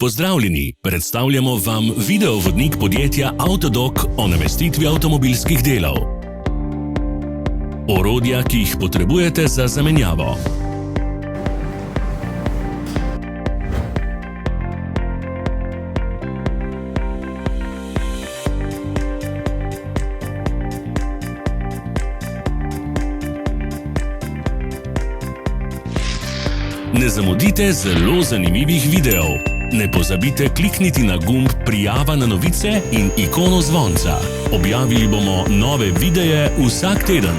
Pozdravljeni, predstavljamo vam videovodnik podjetja Avtodok o namestitvi avtomobilskih delov. Orodja, ki jih potrebujete za zamenjavo. Ne zamudite zelo zanimivih videov. Ne pozabite klikniti na gumb Prijava na novice in ikono zvonca. Objavili bomo nove videe vsak teden.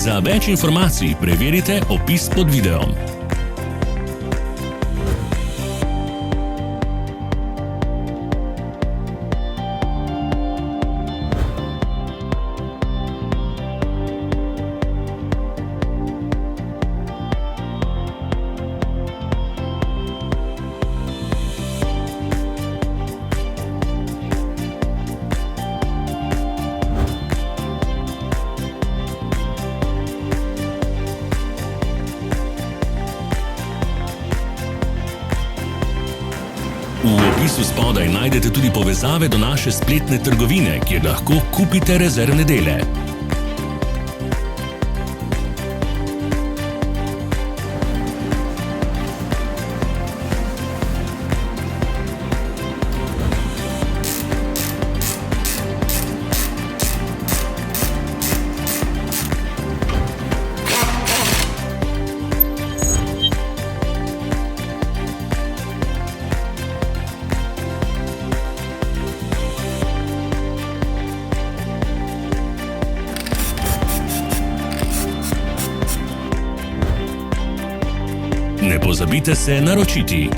Za več informacij preverite opis pod videom. V opisu spodaj najdete tudi povezave do naše spletne trgovine, kjer lahko kupite rezervne dele. Ne pozabite se naročiti.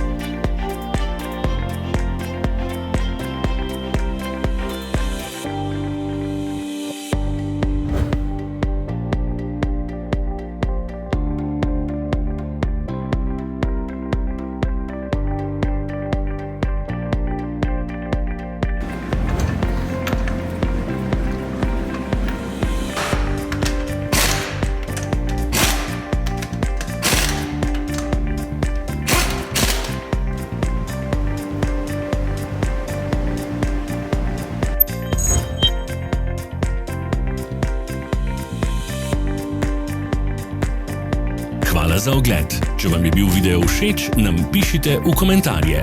Hvala za ogled. Če vam je bil video všeč, nam pišite v komentarje.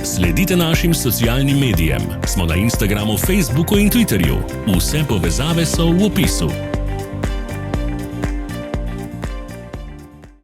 Sledite našim socialnim medijem. Smo na Instagramu, Facebooku in Twitterju. Vse povezave so v opisu.